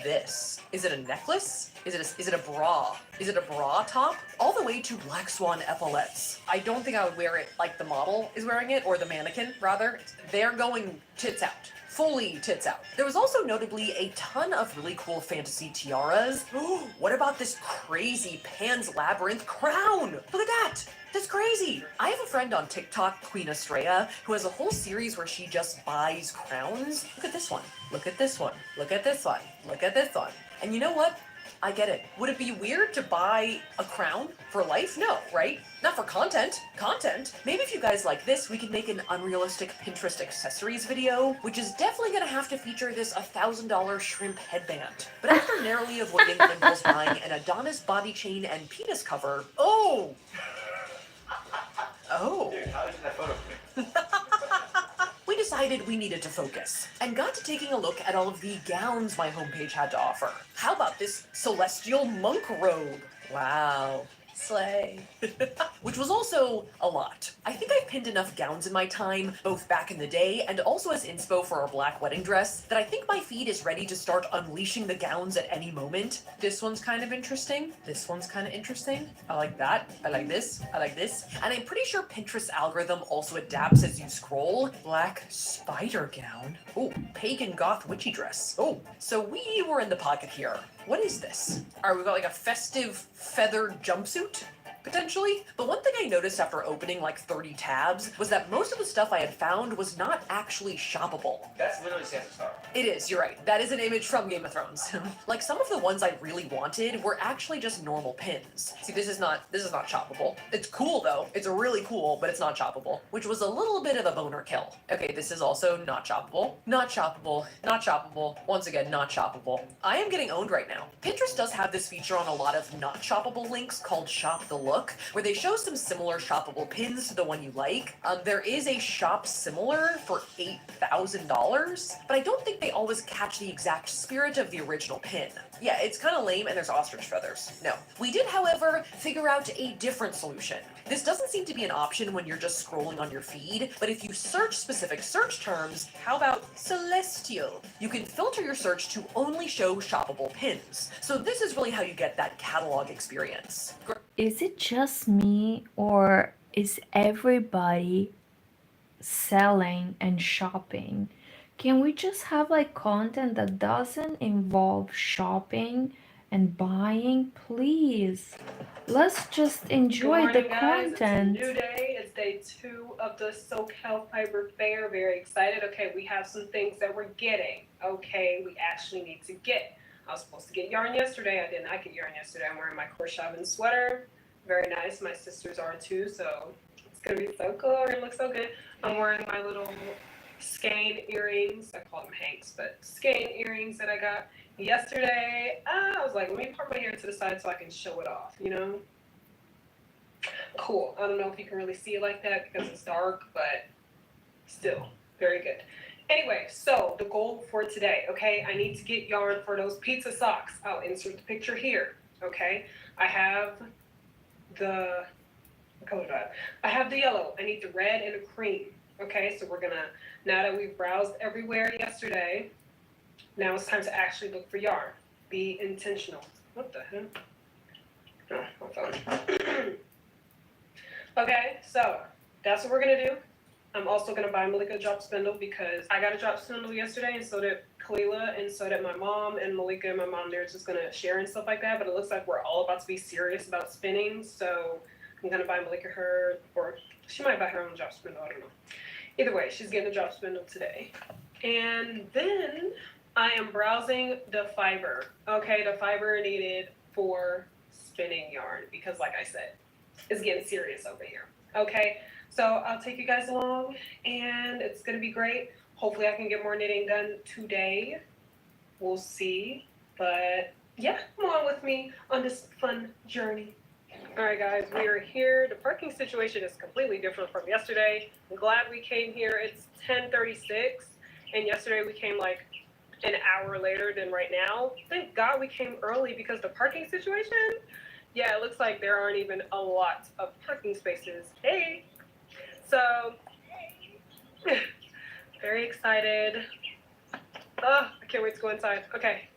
this? Is it a necklace? Is it a bra? Is it a bra top? All the way to Black Swan epaulettes. I don't think I would wear it like the model is wearing it, or the mannequin rather. They're going tits out. Fully tits out. There was also notably a ton of really cool fantasy tiaras. What about this crazy Pan's Labyrinth crown? Look at that! That's crazy! I have a friend on TikTok, Queen Estrella, who has a whole series where she just buys crowns. Look at this one. Look at this one. Look at this one. Look at this one. And you know what? I get it. Would it be weird to buy a crown for life? No, right? Not for content. Maybe if you guys like this, we can make an unrealistic Pinterest accessories video, which is definitely gonna have to feature this $1,000 shrimp headband. But after narrowly avoiding impulse buying an Adonis body chain and penis cover, oh! Dude, how did that photo for me? We decided we needed to focus, and got to taking a look at all of the gowns my homepage had to offer. How about this celestial monk robe? Wow. Slay. Which was also a lot. I think I've pinned enough gowns in my time, both back in the day and also as inspo for our black wedding dress, that I think my feed is ready to start unleashing the gowns at any moment. This one's kind of interesting. This one's kind of interesting. I like that. I like this. I like this. And I'm pretty sure Pinterest's algorithm also adapts as you scroll. Black spider gown. Oh, pagan goth witchy dress. Oh, so we were in the pocket here. What is this? Alright, we've got like a festive feathered jumpsuit, potentially. But one thing I noticed after opening like 30 tabs was that most of the stuff I had found was not actually shoppable. That's literally Sansa Stark. It is, you're right. That is an image from Game of Thrones. Like some of the ones I really wanted were actually just normal pins. See, this is not shoppable. It's cool though. It's really cool, but it's not shoppable, which was a little bit of a boner kill. Okay, this is also not shoppable. Not shoppable. Not shoppable. Once again, not shoppable. I am getting owned right now. Pinterest does have this feature on a lot of not shoppable links called Shop the Look, where they show some similar shoppable pins to the one you like. There is a shop similar for $8,000, but I don't think they always catch the exact spirit of the original pin. Yeah, it's kind of lame and there's ostrich feathers. No. We did, however, figure out a different solution. This doesn't seem to be an option when you're just scrolling on your feed, but if you search specific search terms, how about celestial? You can filter your search to only show shoppable pins. So this is really how you get that catalog experience. Is it just me, or is everybody selling and shopping? Can we just have like content that doesn't involve shopping and buying, please? Let's just enjoy the content. It's a new day. It's day 2 of the SoCal Fiber Fair. Very excited. Okay, we have some things that we're getting. Okay, we actually need to get. I was supposed to get yarn yesterday. I did not get yarn yesterday. I'm wearing my Korshavn sweater. Very nice. My sisters are too, so it's gonna be so cool. We're gonna look so good. I'm wearing my little skein earrings. I call them Hanks, but skein earrings that I got yesterday. I was like, let me part my hair to the side so I can show it off, you know? Cool. I don't know if you can really see it like that because it's dark, but still, very good. Anyway, so the goal for today, okay? I need to get yarn for those pizza socks. I'll insert the picture here, okay? I have the, what color do I have? I have the yellow. I need the red and the cream, okay? So we're gonna, now that we've browsed everywhere yesterday, now it's time to actually look for yarn. Be intentional. What the heck? Oh, my phone. Okay, so that's what we're gonna do. I'm also gonna buy Malika a drop spindle because I got a drop spindle yesterday, and so did Kalila, and so did my mom, and Malika and my mom, they're just gonna share and stuff like that, but it looks like we're all about to be serious about spinning, so I'm gonna buy Malika her, or she might buy her own drop spindle, I don't know. Either way, she's getting a drop spindle today. And then I am browsing the fiber, okay, the fiber needed for spinning yarn, because like I said, it's getting serious over here, okay? So I'll take you guys along, and it's gonna be great. Hopefully I can get more knitting done today. We'll see, but yeah, come on with me on this fun journey. All right, guys, we are here. The parking situation is completely different from yesterday. I'm glad we came here. It's 10:36, and yesterday we came like an hour later than right now. Thank God we came early because the parking situation, yeah, it looks like there aren't even a lot of parking spaces. Hey. So, very excited. Oh, I can't wait to go inside. Okay,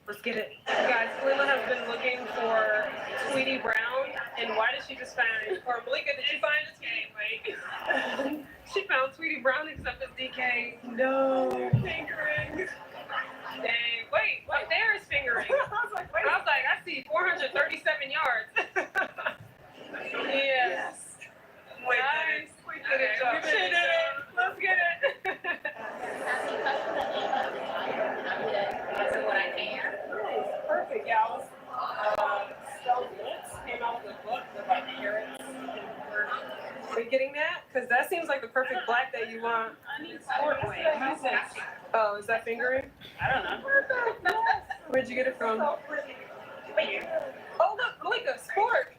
let's get it. Guys, Kalila has been looking for Tweety Brown, and why did she just find, or Malika, did you find a Tweety? Wait. She found Tweety Brown except it's DK. No. Fingering. Dang, wait, what there is fingering? I was like, I see 437 yards. Yes. Wait, nice. We did it, Joe. We did it. Let's get it. Perfect. Yeah, I was so good. Came out with a book with like carrots. Are you getting that? Because that seems like the perfect black that you want. Oh, is that fingering? I don't know. Where'd you get it from? Oh, look, Malika, sport.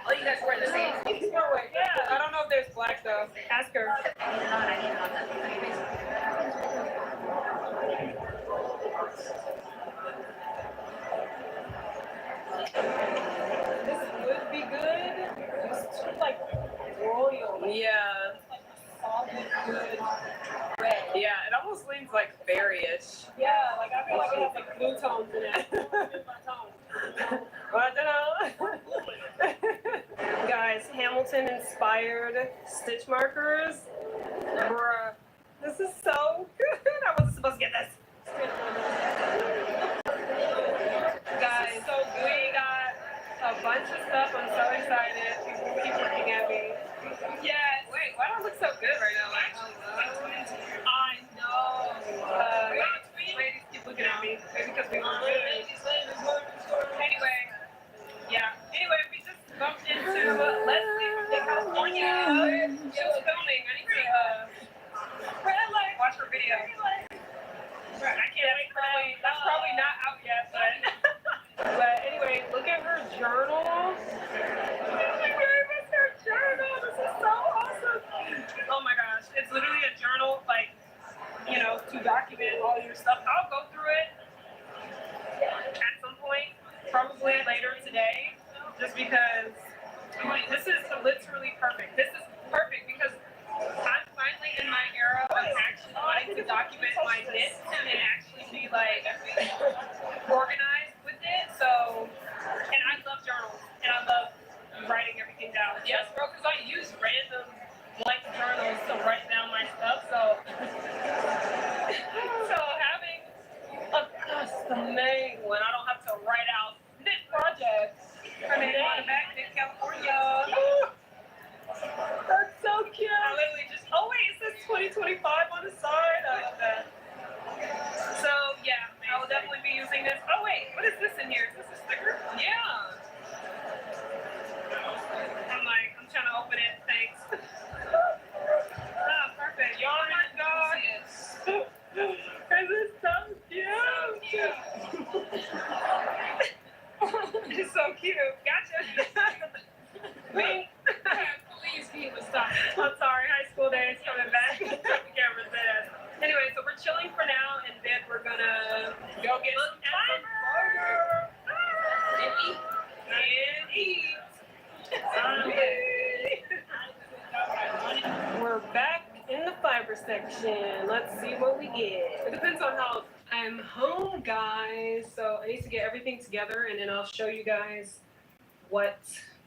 Oh, you guys wear the same. Yeah, I don't know if there's black though. Ask her. This would be good. It's too like royal. Yeah. Like solid, good red. Yeah, it almost leans like berryish. Yeah, like I feel like it has like blue tones in it. I don't know. Guys, Hamilton inspired stitch markers. Bruh, this is so good. I wasn't supposed to get this. Guys, so we got a bunch of stuff. I'm so excited. People keep looking at me. Yes. Wait, why do I look so good right now? I know. Ladies keep looking at me. Maybe because we look good. Anyway, yeah. Anyway, we just bumped into Leslie from California. She was filming. I need to watch her video. I can't wait. That's probably not out yet, but anyway, look at her journal. Oh my goodness, her journal. This is so awesome. Oh my gosh, it's literally a journal, like, you know, to document all your stuff. I'll go through it at some point, probably later today, just because this is literally I'm sorry, high school days coming back. Can't resist. Anyway, so we're chilling for now, and then we're gonna go get some fiber and eat. We're back in the fiber section. Let's see what we get. It depends on how I'm home, guys. So I need to get everything together, and then I'll show you guys what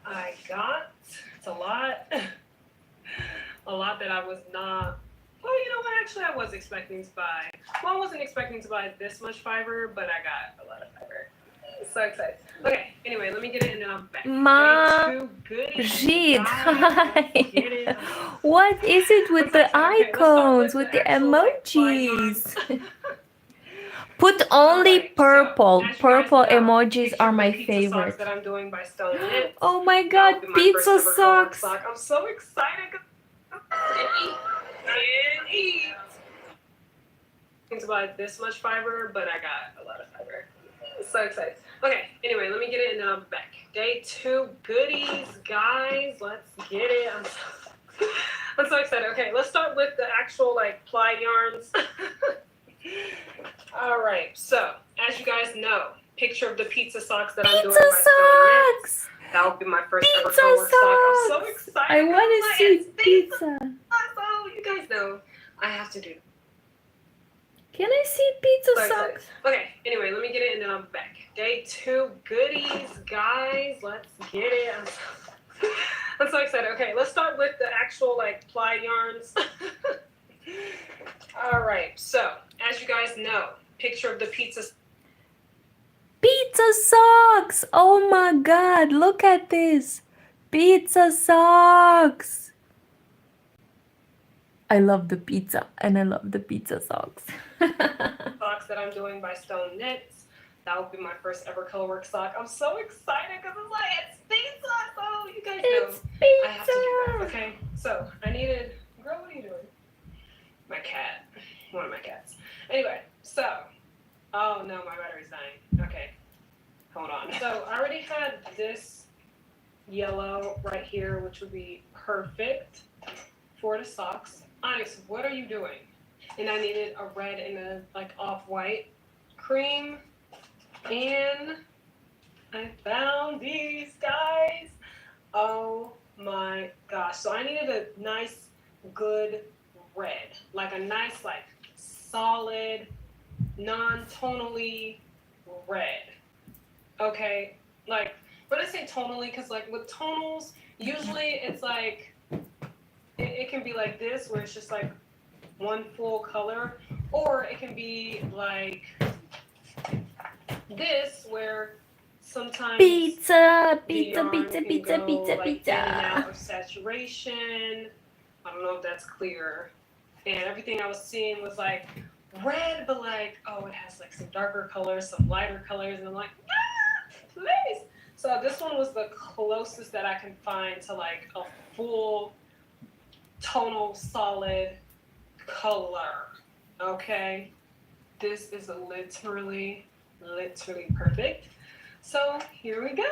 I got. It's a lot. A lot that I was not. Well, you know what? Actually, I was expecting to buy. Well, I wasn't expecting to buy this much fiber, but I got a lot of fiber. So excited. Okay, anyway, let me get it and then I'm back. Majid, hi. What is it with the icons, with the emojis? Put only purple. Purple emojis are my favorite. That I'm doing by Stone Knits. Oh my god, pizza socks. I'm so excited. And eat. To buy this much fiber, but I got a lot of fiber. So excited. Okay, anyway, let me get it and then I'm back. Day 2 goodies, guys. Let's get it. I'm so excited. Okay, let's start with the actual like ply yarns. All right, so as you guys know, picture of the pizza socks that I'm doing by Stone Knits. That will be my first ever co-work sock. I'm so excited. I want to see pizza. Oh, you guys know I have to do. Can I see pizza So socks? excited. Okay, anyway, let me get it and then I'm back. Day 2 goodies, guys. Let's get it. I'm so excited. Okay, let's start with the actual like ply yarns. All right, so as you guys know, picture of the pizza. Pizza socks! Oh my god, look at this! Pizza socks! I love the pizza and I love the pizza socks. Socks that I'm doing by Stone Knits. That will be my first ever colorwork sock. I'm so excited because it's like, it's pizza! Oh, you guys know. It's pizza! I have to do that, okay? So, I needed... Girl, what are you doing? My cat. One of my cats. Anyway, so... Oh no, my battery's dying. Okay. Hold on. So, I already had this yellow right here, which would be perfect for the socks. Onyx, what are you doing? And I needed a red and a like off-white cream. And I found these, guys. Oh my gosh. So I needed a nice, good red. Like a nice, like solid, non-tonally red. Okay? Like, when I say tonally, because like with tonals, usually it's like, it can be like this, where it's just like one full color, or it can be like this, where sometimes Pizza, the pizza, yarn pizza, can pizza, go, pizza, like, pizza. in and out of saturation. I don't know if that's clear. And everything I was seeing was like red, but like, oh, it has like some darker colors, some lighter colors, and I'm like, ah, please. So this one was the closest that I can find to like a full tonal solid color. Okay, this is literally perfect. So here we go.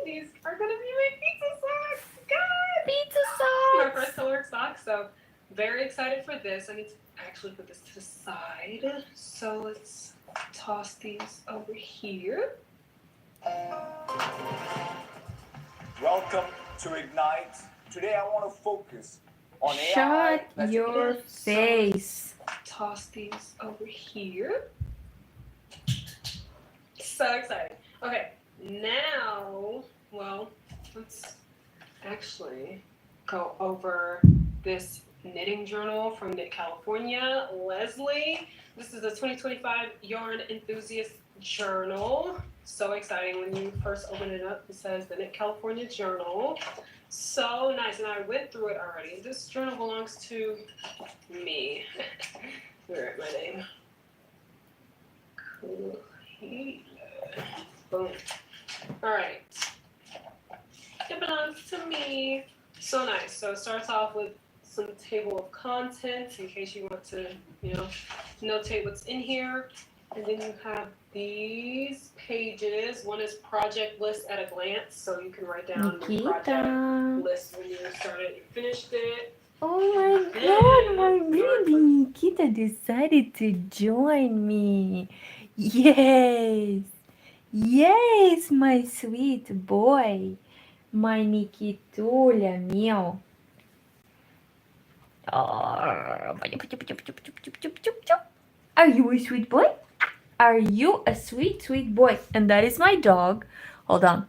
These are gonna be my pizza socks, guys. Pizza My socks! first color socks. So very excited for this. I need to actually put this to the side. So let's toss these over here. Welcome to Ignite. Today I want to focus on AI. Shut That's your face. Toss these over here. So excited. Okay, now, well, let's actually go over this knitting journal from Knit California. Leslie, this is the 2025 Yarn Enthusiast Journal. So exciting. When you first open it up, it says the Knit California Journal. So nice, and I went through it already. This journal belongs to me. Where is my name? Cool. Boom. All right. It belongs to me. So nice. So it starts off with some table of contents in case you want to, you know, notate what's in here. And then you have these pages. One is project list at a glance, so you can write down your project Nikita. list when you started and finished it. Oh my god, my baby Nikita decided to join me. Yes. Yes, my sweet boy. My Nikituля, meow. Are you a sweet boy? Are you a sweet, sweet boy? And that is my dog. Hold on.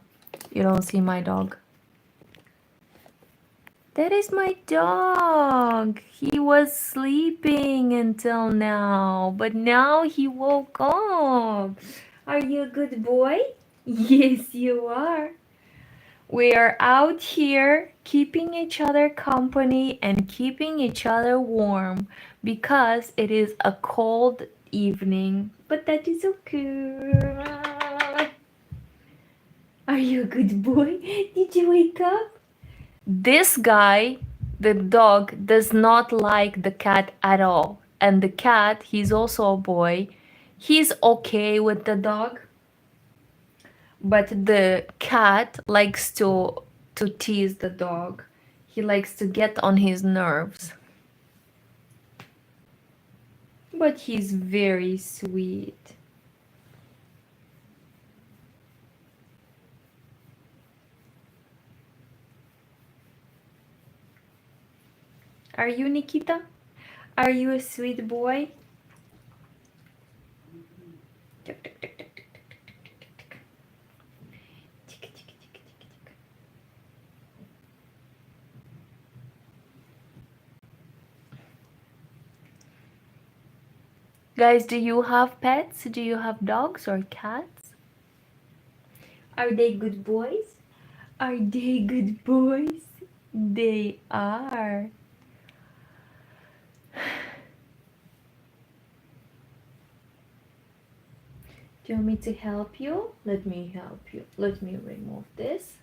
You don't see my dog. That is my dog. He was sleeping until now, but now he woke up. Are you a good boy? Yes, you are. We are out here keeping each other company and keeping each other warm because it is a cold evening, but that is okay. Are you a good boy? Did you wake up? This guy, the dog, does not like the cat at all. And the cat, he's also a boy. He's okay with the dog. But the cat likes to tease the dog. He likes to get on his nerves. But he's very sweet. Are you, Nikita? Are you a sweet boy? Guys, do you have pets? Do you have dogs or cats? Are they good boys? Are they good boys? They are. Do you want me to help you? Let me help you. Let me remove this.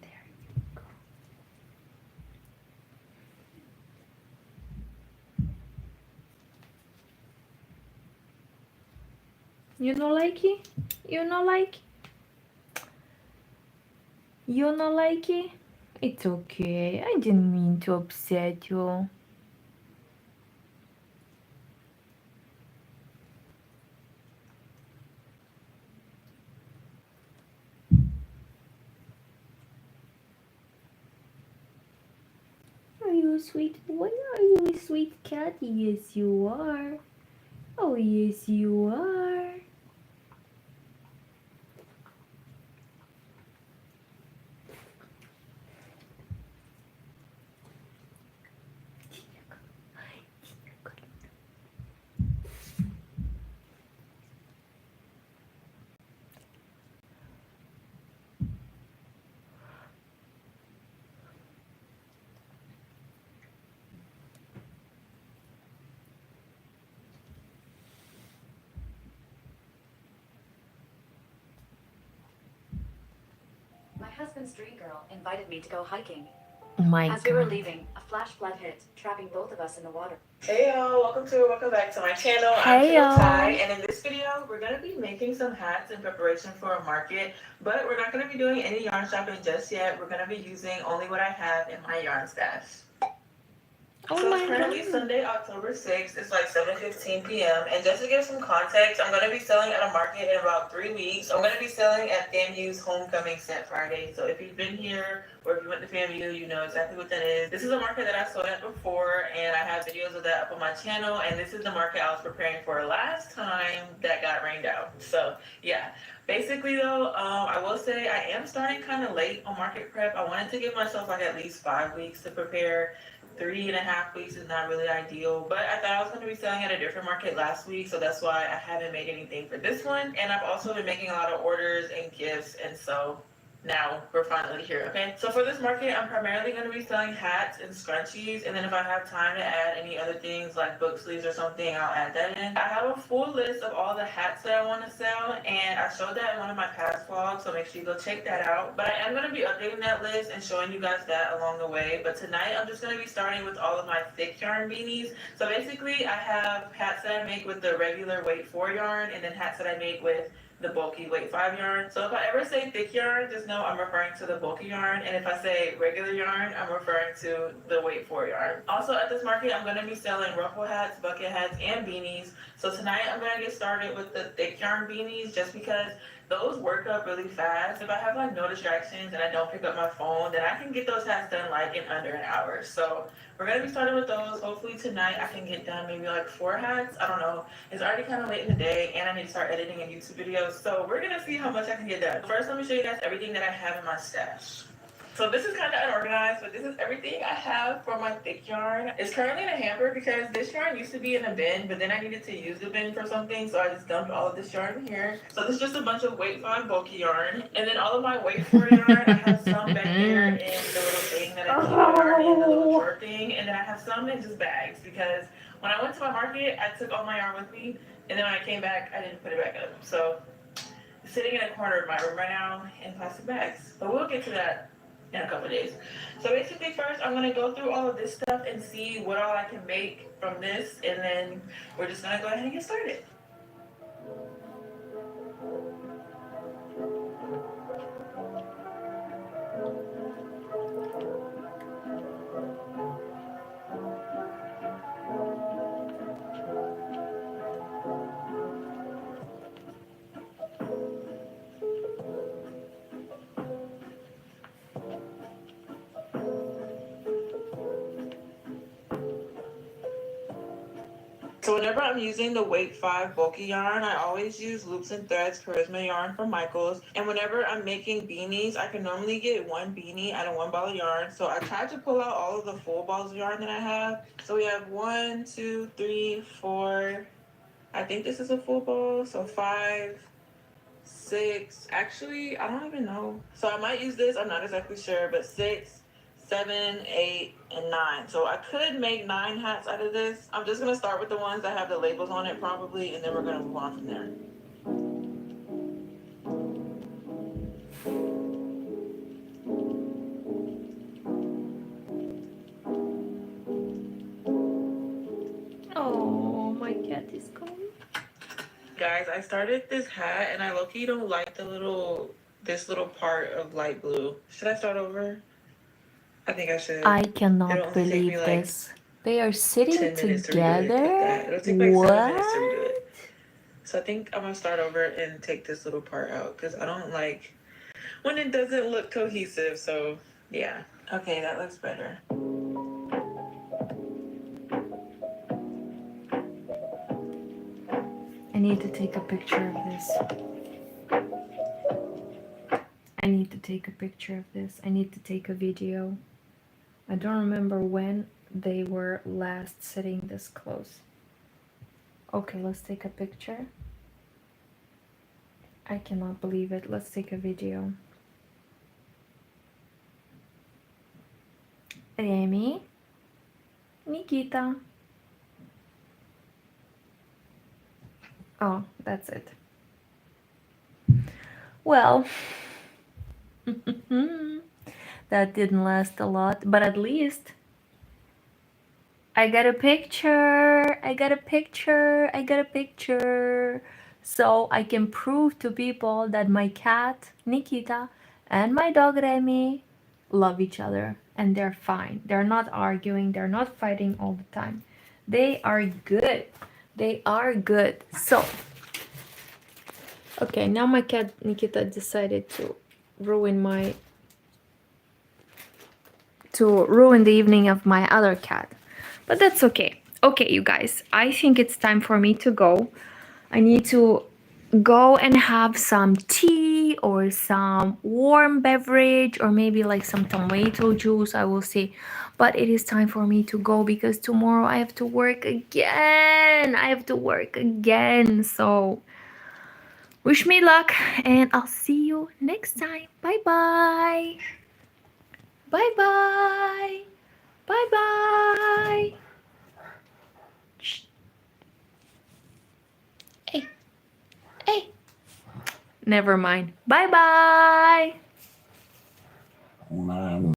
There you go. You no like it? You no like it? You no like it? It's okay. I didn't mean to upset you. Are you a sweet boy? Are you a sweet cat? Yes, you are. Oh, yes, you are. My husband's dream girl invited me to go hiking. My As we were God. leaving, a flash flood hit, trapping both of us in the water. Hey y'all, welcome back to my channel. I'm Hey, Kayla Ty, y'all. and in this video, we're gonna be making some hats in preparation for a market, but we're not gonna be doing any yarn shopping just yet. We're gonna be using only what I have in my yarn stash. Oh So my it's currently God. Sunday, October 6th. It's like 7:15 p.m. And just to give some context, I'm going to be selling at a market in about 3 weeks. I'm going to be selling at FAMU's Homecoming Scent Friday. So if you've been here or if you went to FAMU, you know exactly what that is. This is a market that I sold at before, and I have videos of that up on my channel. And this is the market I was preparing for last time that got rained out. So yeah. Basically though, I will say I am starting kind of late on market prep. I wanted to give myself like at least 5 weeks to prepare. 3.5 weeks is not really ideal, but I thought I was going to be selling at a different market last week, so that's why I haven't made anything for this one. And I've also been making a lot of orders and gifts, and so now we're finally here, okay? So for this market, I'm primarily going to be selling hats and scrunchies, and then if I have time to add any other things like book sleeves or something, I'll add that in. I have a full list of all the hats that I want to sell, and I showed that in one of my past vlogs, so make sure you go check that out. But I am going to be updating that list and showing you guys that along the way. But tonight, I'm just going to be starting with all of my thick yarn beanies. So basically, I have hats that I make with the regular weight 4 yarn, and then hats that I make with the bulky weight 5 yarn. So if I ever say thick yarn, just know I'm referring to the bulky yarn, and if I say regular yarn, I'm referring to the weight 4 yarn. Also at this market, I'm going to be selling ruffle hats, bucket hats, and beanies. So tonight I'm going to get started with the thick yarn beanies just because those work up really fast. If I have like no distractions and I don't pick up my phone, then I can get those hats done like in under an hour. So we're going to be starting with those. Hopefully tonight I can get done maybe like 4 hats. I don't know. It's already kind of late in the day and I need to start editing a YouTube video. So we're going to see how much I can get done. First, let me show you guys everything that I have in my stash. So this is kind of unorganized, but this is everything I have for my thick yarn. It's currently in a hamper because this yarn used to be in a bin, but then I needed to use the bin for something, so I just dumped all of this yarn in here. So this is just a bunch of weight 5 bulky yarn. And then all of my weight 4 yarn, I have some back here in the little thing that I keep yarn in, the little drawer thing. And then I have some in just bags because when I went to my market, I took all my yarn with me. And then when I came back, I didn't put it back up. So it's sitting in a corner of my room right now in plastic bags. But we'll get to that in a couple of days. So basically first I'm going to go through all of this stuff and see what all I can make from this, and then we're just going to go ahead and get started. So whenever I'm using the weight 5 bulky yarn, I always use Loops and Threads Charisma yarn from Michaels. And whenever I'm making beanies, I can normally get 1 beanie out of 1 ball of yarn. So I tried to pull out all of the full balls of yarn that I have. So we have 1, 2, 3, 4. I think this is a full ball. So 5, 6. Actually, I don't even know. So I might use this. I'm not exactly sure, but 6, 7, 8, and 9. So I could make 9 hats out of this. I'm just gonna start with the ones that have the labels on it probably, and then we're gonna move on from there. Oh, my cat is coming. Guys, I started this hat and I low-key don't like this little part of light blue. Should I start over? I think I should. I It'll cannot only take believe me like this. They are sitting 10 minutes to redo it, if together. that. It'll take like 7 minutes to redo What? it. So I think I'm gonna start over and take this little part out because I don't like when it doesn't look cohesive. So yeah. Okay, that looks better. I need to take a picture of this. I need to take a picture of this. I need to take a video. I don't remember when they were last sitting this close. Okay, let's take a picture. I cannot believe it. Let's take a video. Remy, Nikita. Oh, that's it. Well, that didn't last a lot, but at least I got a picture. I got a picture. I got a picture. So I can prove to people that my cat, Nikita, and my dog, Remy, love each other. And they're fine. They're not arguing. They're not fighting all the time. They are good. They are good. So, okay, now my cat, Nikita, decided to ruin the evening of my other cat. But that's okay. Okay, you guys, I think it's time for me to go. I need to go and have some tea or some warm beverage or maybe like some tomato juice. I will see. But it is time for me to go because tomorrow I have to work again. I have to work again. So Wish me luck, and I'll see you next time. Bye bye. Bye bye. Bye bye. Shh. Hey. Hey. Never mind. Bye bye.